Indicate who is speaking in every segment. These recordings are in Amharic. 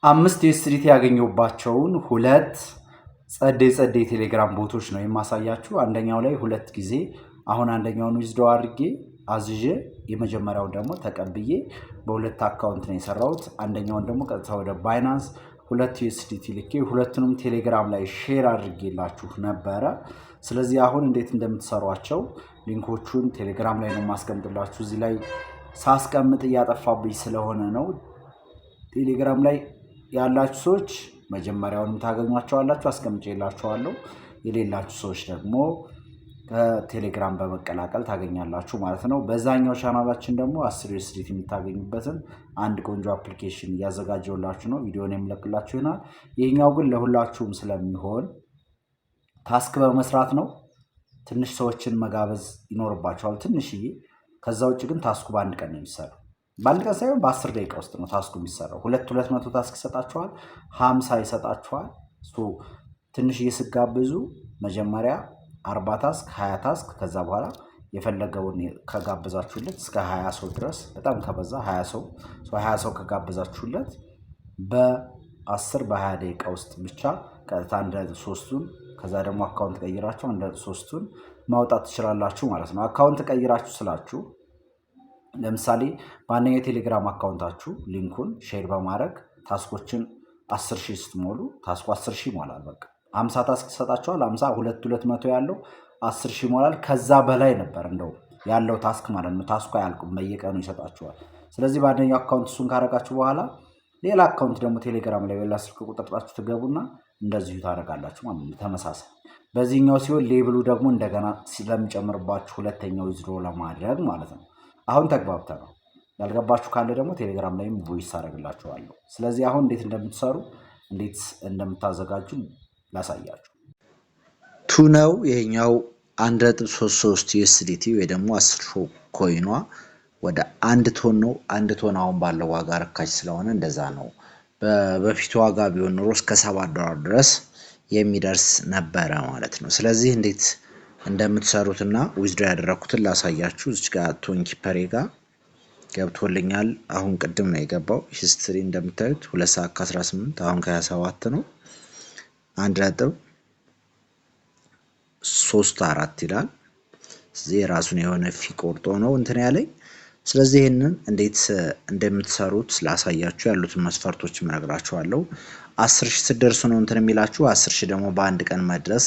Speaker 1: አምስት ዩኤስዲቲ ያገኘሁባቸውን ሁለት ጸዴ ቴሌግራም ቦቶች ነው የማሳያችሁ። አንደኛው ላይ ሁለት ጊዜ አሁን አንደኛውን ዊዝድሮው አድርጌ አዝዤ የመጀመሪያውን ደግሞ ተቀብዬ በሁለት አካውንት ነው የሰራሁት። አንደኛውን ደግሞ ቀጥታ ወደ ባይናንስ ሁለት ዩኤስዲቲ ልኬ ሁለቱንም ቴሌግራም ላይ ሼር አድርጌላችሁ ነበረ። ስለዚህ አሁን እንዴት እንደምትሰሯቸው ሊንኮቹን ቴሌግራም ላይ ነው ማስቀምጥላችሁ። እዚህ ላይ ሳስቀምጥ እያጠፋብኝ ስለሆነ ነው። ቴሌግራም ላይ ያላችሁ ሰዎች መጀመሪያውንም ታገኟቸዋላችሁ፣ አስቀምጬላችኋለሁ። የሌላችሁ ሰዎች ደግሞ ከቴሌግራም በመቀላቀል ታገኛላችሁ ማለት ነው። በዛኛው ቻናላችን ደግሞ 10 ዩኤስዲቲ የምታገኙበትን አንድ ቆንጆ አፕሊኬሽን እያዘጋጀውላችሁ ነው። ቪዲዮን የምለቅላችሁ ይሆናል። ይሄኛው ግን ለሁላችሁም ስለሚሆን ታስክ በመስራት ነው። ትንሽ ሰዎችን መጋበዝ ይኖርባቸዋል ትንሽዬ። ከዛ ውጭ ግን ታስኩ በአንድ ቀን ነው የሚሰራው። በአንድ ቀን ሳይሆን በ10 ደቂቃ ውስጥ ነው ታስኩ የሚሰራው። 200 ታስክ ይሰጣችኋል፣ 50 ይሰጣችኋል። ትንሽ እየስጋብዙ መጀመሪያ 40 ታስክ 20 ታስክ ከዛ በኋላ የፈለገውን ከጋበዛችሁለት እስከ 20 ሰው ድረስ በጣም ከበዛ 20 ሰው ከጋበዛችሁለት በ10 በ20 ደቂቃ ውስጥ ብቻ ቀጥታ እንደ ሶስቱን ከዛ ደግሞ አካውንት ቀይራችሁ እንደ ሶስቱን ማውጣት ትችላላችሁ ማለት ነው። አካውንት ቀይራችሁ ስላችሁ ለምሳሌ በአንደኛው የቴሌግራም አካውንታችሁ ሊንኩን ሼር በማድረግ ታስኮችን 10,000 ስትሞሉ ታስኩ 10,000 ይሞላል። በቃ 50 ታስክ ይሰጣችኋል። 50 200 ያለው 10,000 ይሞላል። ከዛ በላይ ነበር እንደው ያለው ታስክ ማለት ነው። ታስኩ አያልቁም፣ በየቀኑ ይሰጣችኋል። ስለዚህ በአንደኛው አካውንት እሱን ካረጋችሁ በኋላ ሌላ አካውንት ደግሞ ቴሌግራም ላይ በላ ስልክ ቁጥራችሁ ትገቡና እንደዚሁ ታደርጋላችሁ ማለት ነው። ተመሳሳይ በዚህኛው ሲሆን ሌብሉ ደግሞ እንደገና ስለሚጨምርባችሁ ሁለተኛው ዊዝድሮ ለማድረግ ማለት ነው። አሁን ተግባብተናል። ያልገባችሁ ካለ ደግሞ ቴሌግራም ላይም ቮይስ አደርግላችኋለሁ። ስለዚህ አሁን እንዴት እንደምትሰሩ እንዴት እንደምታዘጋጁ ላሳያችሁ።
Speaker 2: ቱ ነው ይሄኛው 1.33 ዩኤስዲቲ ወይ ደግሞ 10 ኮይኗ ወደ 1 ቶን ነው። 1 ቶን አሁን ባለው ዋጋ ርካሽ ስለሆነ እንደዛ ነው። በፊቱ ዋጋ ቢሆን ኖሮ እስከ $7 ድረስ የሚደርስ ነበረ ማለት ነው። ስለዚህ እንዴት እንደምትሰሩትና ዊዝድሮ ያደረኩትን ላሳያችሁ። እዚህ ጋር ቶን ኪፐሬ ጋር ገብቶልኛል። አሁን ቅድም ነው የገባው። ሂስትሪ እንደምታዩት 2 ሰዓት ከ18 አሁን ከ27 ነው። 1.34 ይላል። እዚህ የራሱን የሆነ ፊ ቆርጦ ነው እንትን ያለኝ። ስለዚህ ይሄንን እንዴት እንደምትሰሩት ላሳያችሁ። ያሉትን መስፈርቶች እነግራችኋለሁ። 10,000 ስትደርሱ ነው እንትን የሚላችሁ። 10,000 ደግሞ በአንድ ቀን መድረስ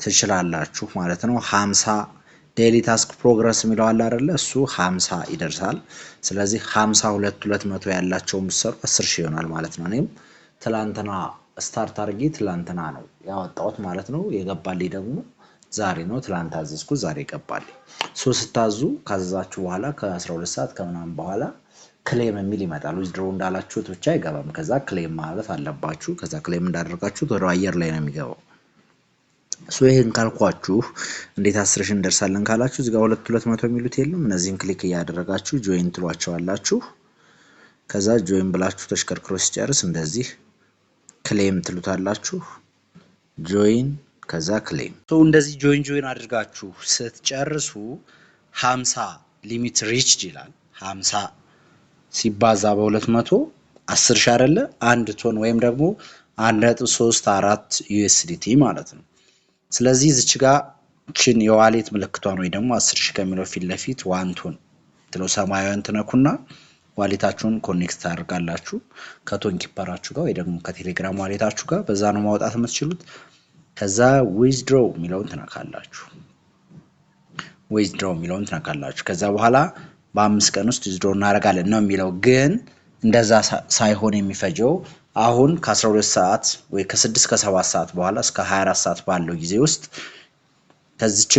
Speaker 2: ትችላላችሁ ማለት ነው። 50 ዴይሊ ታስክ ፕሮግረስ የሚለው አለ አይደለ? እሱ 50 ይደርሳል። ስለዚህ 52 200 ያላቸው ምሰሩ 10,000 ይሆናል ማለት ነው። እኔም ትላንትና ስታርት አድርጌ ትላንትና ነው ያወጣሁት ማለት ነው። የገባልኝ ደግሞ ዛሬ ነው። ትላንት አዘዝኩ፣ ዛሬ ይገባልኝ። ስታዙ ካዘዛችሁ በኋላ ከ12 ሰዓት ከምናምን በኋላ ክሌም የሚል ይመጣል። ዊዝድሮ እንዳላችሁት ብቻ አይገባም። ከዛ ክሌም ማለት አለባችሁ። ከዛ ክሌም እንዳደረጋችሁት ወደ አየር ላይ ነው የሚገባው። ይሄን ካልኳችሁ እንዴት 10,000 እንደርሳለን ካላችሁ እዚህ ጋር 200 የሚሉት የለም። እነዚህን ክሊክ እያደረጋችሁ ጆይን ትሏቸዋላችሁ። ከዛ ጆይን ብላችሁ ተሽከርክሮ ሲጨርስ እንደዚህ ክሌም ትሉታላችሁ። ጆይን ከዛ ክሌም እንደዚህ ጆይን አድርጋችሁ ስትጨርሱ 50 ሊሚት ሪችድ ይላል። 50 ሲባዛ በ200 10,000 አይደለ? 1 ቶን ወይም ደግሞ 1.34 ዩኤስዲቲ ማለት ነው። ስለዚህ እዚች ጋር ችን የዋሌት ምልክቷን ወይ ደግሞ 10,000 ከሚለው ፊት ለፊት 1 ቶን ትለው ሰማያዊን ትነኩና ዋሌታችሁን ኮኔክት ታደርጋላችሁ ከቶን ኪፐራችሁ ጋር ወይ ደግሞ ከቴሌግራም ዋሌታችሁ ጋር። በዛ ነው ማውጣት የምትችሉት። ከዛ ዊዝድሮ የሚለውን ትነካላችሁ። ከዛ በኋላ በ5 ቀን ውስጥ ዊዝድሮ እናደርጋለን ነው የሚለው። ግን እንደዛ ሳይሆን የሚፈጀው አሁን ከ12 ሰዓት ወይ ከ6 ከ7 ሰዓት በኋላ እስከ 24 ሰዓት ባለው ጊዜ ውስጥ ከዚች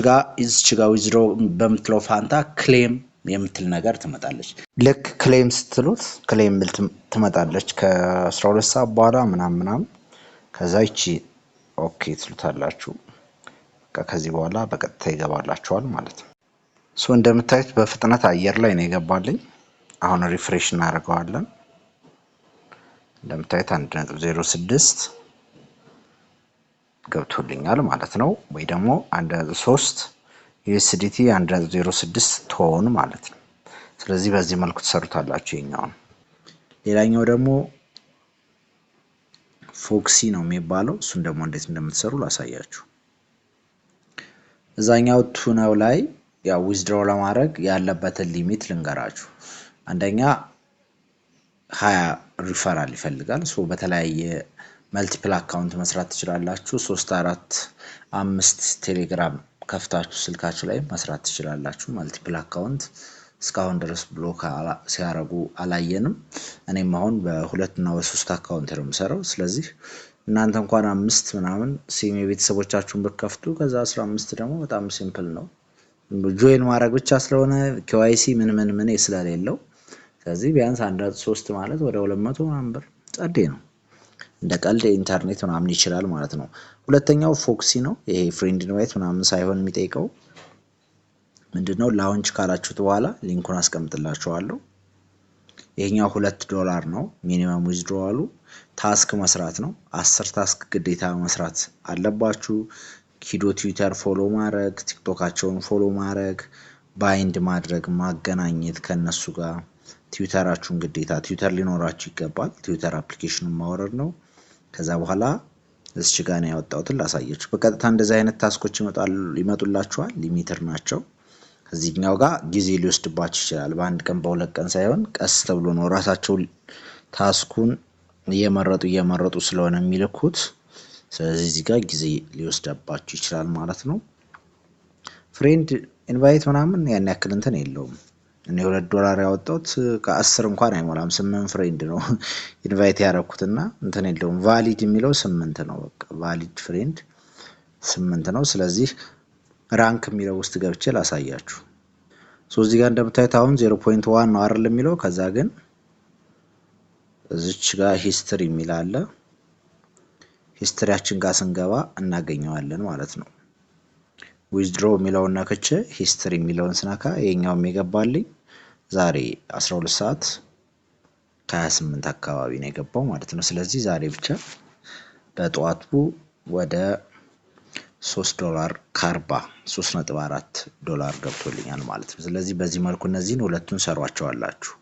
Speaker 2: ጋር ዊዝድሮ በምትለው ፋንታ ክሌም የምትል ነገር ትመጣለች። ልክ ክሌም ስትሉት ክሌም ትመጣለች ከ12 ሰዓት በኋላ ምናምን። ከዛ ይቺ ኦኬ ትሉታላችሁ። ከዚህ በኋላ በቀጥታ ይገባላችኋል ማለት ነው። እንደምታዩት በፍጥነት አየር ላይ ነው የገባልኝ። አሁን ሪፍሬሽ እናደርገዋለን። እንደምታዩት 1.06 ገብቶልኛል ማለት ነው። ወይ ደግሞ 1.3 ዩኤስዲቲ 1.06 ቶን ማለት ነው። ስለዚህ በዚህ መልኩ ተሰሩታላችሁ። ይሄኛው ሌላኛው ደግሞ ፎክሲ ነው የሚባለው። እሱን ደግሞ እንዴት እንደምትሰሩ ላሳያችሁ። እዛኛው ቱነው ላይ ያው ዊዝድሮ ለማድረግ ያለበትን ሊሚት ልንገራችሁ። አንደኛ 20 ሪፈራል ይፈልጋል። በተለያየ መልቲፕል አካውንት መስራት ትችላላችሁ። 3 4 5 ቴሌግራም ከፍታችሁ ስልካችሁ ላይ መስራት ትችላላችሁ። መልቲፕል አካውንት እስካሁን ድረስ ብሎክ ሲያደርጉ አላየንም። እኔም አሁን በ2 እና በ3 አካውንት ነው የምሰራው። ስለዚህ እናንተ እንኳን 5 ምናምን ሲም የቤተሰቦቻችሁን ብትከፍቱ ከዛ 15 ደግሞ በጣም ሲምፕል ነው። ጆይን ማድረግ ብቻ ስለሆነ ኬዋይሲ ምን ስለሌለው ስለዚህ ቢያንስ 3 ማለት ወደ 200 ምናምን ብር ጸዴ ነው። እንደ ቀልድ ኢንተርኔት ምናምን ይችላል ማለት ነው። ሁለተኛው ፎክሲ ነው። ይሄ ፍሬንድ ኢንቫይት ምናምን ሳይሆን የሚጠይቀው ምንድነው? ላውንች ካላችሁት በኋላ ሊንኩን አስቀምጥላችኋለሁ። ይሄኛው $2 ነው ሚኒመም ዊዝድሮዋሉ። ታስክ መስራት ነው። 10 ታስክ ግዴታ መስራት አለባችሁ። ኪዶ ትዊተር ፎሎ ማድረግ፣ ቲክቶካቸውን ፎሎ ማድረግ፣ ባይንድ ማድረግ፣ ማገናኘት ከነሱ ጋር። ትዊተራችሁን ግዴታ ትዊተር ሊኖራችሁ ይገባል። ትዊተር አፕሊኬሽኑን ማውረድ ነው። ከዛ በኋላ እዚህ ጋር ነው ያወጣሁትን ላሳያችሁ። በቀጥታ እንደዚህ አይነት ታስኮች ይመጡላችኋል። ሊሚትር ናቸው። እዚህኛው ጋር ጊዜ ሊወስድባችሁ ይችላል። በአንድ ቀን በሁለት ቀን ሳይሆን ቀስ ተብሎ ነው ራሳቸው ታስኩን እየመረጡ ስለሆነ የሚልኩት። ስለዚህ እዚህ ጋር ጊዜ ሊወስድባችሁ ይችላል ማለት ነው። ፍሬንድ ኢንቫይት ምናምን ያን ያክል እንትን የለውም። እኔ $2 ያወጣሁት ከ10 እንኳን አይሞላም። 8 ፍሬንድ ነው ኢንቫይት ያደረኩትና እንትን የለውም። ቫሊድ የሚለው 8 ነው። በቃ ቫሊድ ፍሬንድ 8 ነው። ስለዚህ ራንክ የሚለው ውስጥ ገብቼ ላሳያችሁ። እዚህ ጋር እንደምታዩት አሁን 0.1 ነው አይደል የሚለው። ከዛ ግን እዚች ጋር ሂስትሪ የሚል አለ። ሂስትሪያችን ጋር ስንገባ እናገኘዋለን ማለት ነው። ዊዝድሮ የሚለውን ነክቼ ሂስትሪ የሚለውን ስነካ የኛውም የገባልኝ ዛሬ 12 ሰዓት ከ28 አካባቢ ነው የገባው ማለት ነው። ስለዚህ ዛሬ ብቻ በጠዋቱ ወደ $3 ከ40 $3.4 ገብቶልኛል ማለት ነው። ስለዚህ በዚህ መልኩ እነዚህን ሁለቱን ሰሯቸዋላችሁ።